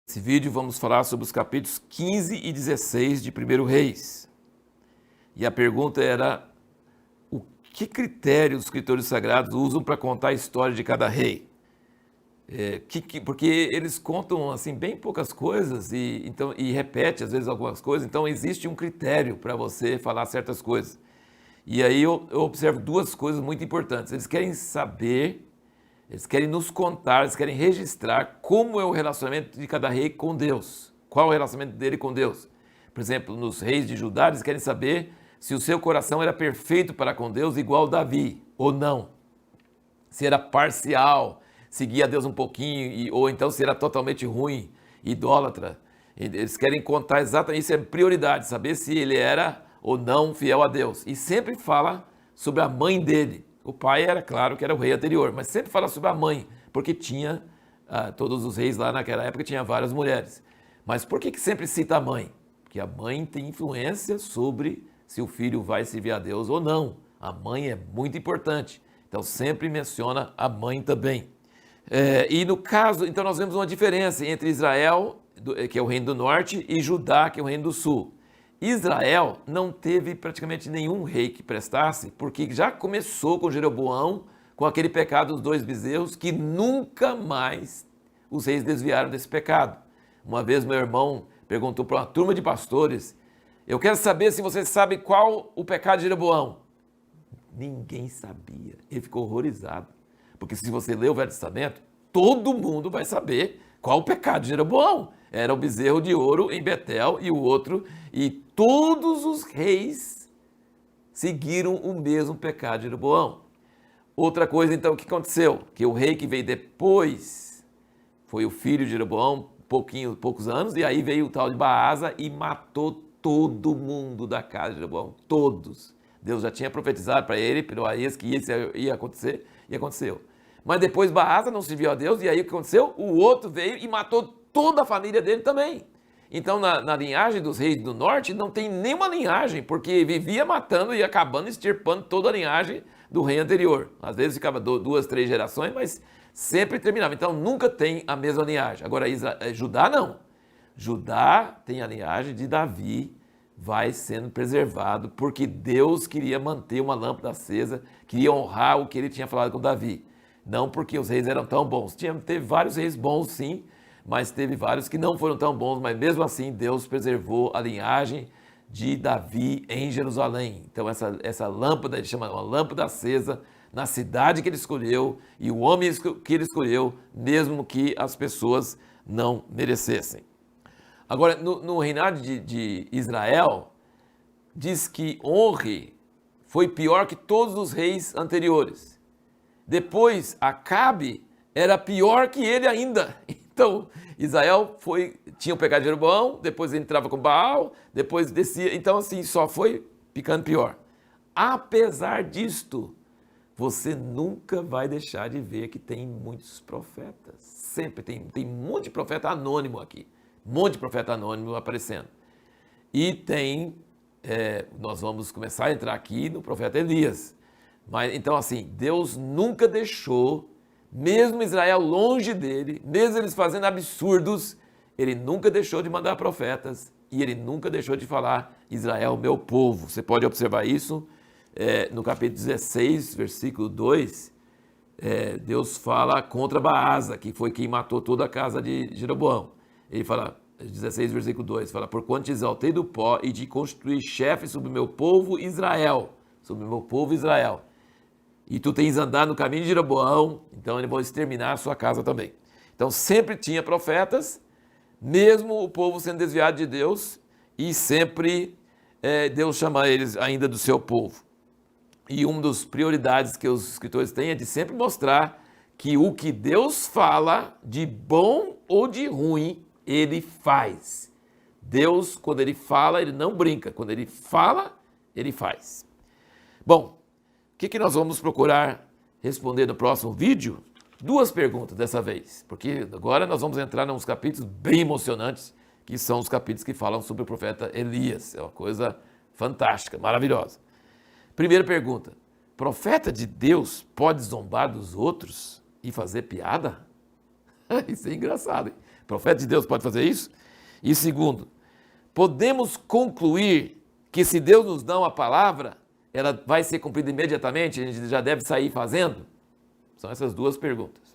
Nesse vídeo vamos falar sobre os capítulos 15 e 16 de 1 Reis. E a pergunta era: o que critério os escritores sagrados usam para contar a história de cada rei? Porque eles contam assim bem poucas coisas e repete às vezes algumas coisas, então existe um critério para você falar certas coisas. E aí eu observo duas coisas muito importantes. Eles querem saber, eles querem nos contar, eles querem registrar como é o relacionamento de cada rei com Deus. Qual é o relacionamento dele com Deus? Por exemplo, nos reis de Judá, eles querem saber se o seu coração era perfeito para com Deus, igual Davi, ou não. Se era parcial, seguia a Deus um pouquinho, ou então se era totalmente ruim, idólatra. Eles querem contar exatamente, isso é prioridade, saber se ele era ou não fiel a Deus. E sempre fala sobre a mãe dele. O pai era, claro, que era o rei anterior, mas sempre fala sobre a mãe, porque tinha, todos os reis lá naquela época tinha várias mulheres. Mas por que sempre cita a mãe? Porque a mãe tem influência sobre se o filho vai servir a Deus ou não. A mãe é muito importante. Então sempre menciona a mãe também. E no caso, então nós vemos uma diferença entre Israel, que é o reino do norte, e Judá, que é o reino do sul. Israel não teve praticamente nenhum rei que prestasse, porque já começou com Jeroboão, com aquele pecado dos 2 bezerros, que nunca mais os reis desviaram desse pecado. Uma vez meu irmão perguntou para uma turma de pastores: eu quero saber se vocês sabem qual o pecado de Jeroboão. Ninguém sabia. Ele ficou horrorizado. Porque se você ler o Velho Testamento, todo mundo vai saber qual o pecado de Jeroboão. Era o bezerro de ouro em Betel e o outro, e todos os reis seguiram o mesmo pecado de Jeroboão. Outra coisa então, o que aconteceu? Que o rei que veio depois foi o filho de Jeroboão, poucos anos, e aí veio o tal de Baasa e matou todo mundo da casa de Jeroboão, todos. Deus já tinha profetizado para ele, pelo Aías, que isso ia acontecer, e aconteceu. Mas depois Baasa não serviu a Deus, e aí o que aconteceu? O outro veio e matou toda a família dele também. Então na linhagem dos reis do norte não tem nenhuma linhagem, porque vivia matando e acabando, extirpando toda a linhagem do rei anterior. Às vezes ficava 2, 3 gerações, mas sempre terminava. Então nunca tem a mesma linhagem. Agora Judá não. Judá tem a linhagem de Davi, vai sendo preservado, porque Deus queria manter uma lâmpada acesa, queria honrar o que ele tinha falado com Davi. Não porque os reis eram tão bons. Teve vários reis bons, sim, mas teve vários que não foram tão bons, mas mesmo assim Deus preservou a linhagem de Davi em Jerusalém. Então essa lâmpada, ele chama uma lâmpada acesa, na cidade que ele escolheu, e o homem que ele escolheu, mesmo que as pessoas não merecessem. Agora, no reinado de Israel, diz que Onre foi pior que todos os reis anteriores. Depois, Acabe era pior que ele ainda. Então, Israel tinha o pecado de Jeroboão, depois ele entrava com Baal, depois descia. Então, assim, só foi ficando pior. Apesar disto, você nunca vai deixar de ver que tem muitos profetas. Sempre tem um monte de profeta anônimo aqui. Um monte de profeta anônimo aparecendo. E nós vamos começar a entrar aqui no profeta Elias. Mas, então, assim, Deus nunca deixou, mesmo Israel longe dele, mesmo eles fazendo absurdos, ele nunca deixou de mandar profetas e ele nunca deixou de falar: Israel, meu povo. Você pode observar isso no capítulo 16, versículo 2, Deus fala contra Baasa, que foi quem matou toda a casa de Jeroboão. Ele fala, 16, versículo 2, fala: porquanto te exaltei do pó e te constituí chefe sobre o meu povo Israel, sobre o meu povo Israel. E tu tens andado no caminho de Jeroboão, então ele vai exterminar a sua casa também. Então sempre tinha profetas, mesmo o povo sendo desviado de Deus, e sempre Deus chama eles ainda do seu povo. E uma das prioridades que os escritores têm é de sempre mostrar que o que Deus fala, de bom ou de ruim, ele faz. Deus, quando ele fala, ele não brinca. Quando ele fala, ele faz. Bom, o que nós vamos procurar responder no próximo vídeo? 2 perguntas dessa vez, porque agora nós vamos entrar em uns capítulos bem emocionantes, que são os capítulos que falam sobre o profeta Elias. É uma coisa fantástica, maravilhosa. Primeira pergunta: profeta de Deus pode zombar dos outros e fazer piada? Isso é engraçado, hein? Profeta de Deus pode fazer isso? E segundo, podemos concluir que se Deus nos dá uma palavra, ela vai ser cumprida imediatamente, a gente já deve sair fazendo? São essas duas perguntas.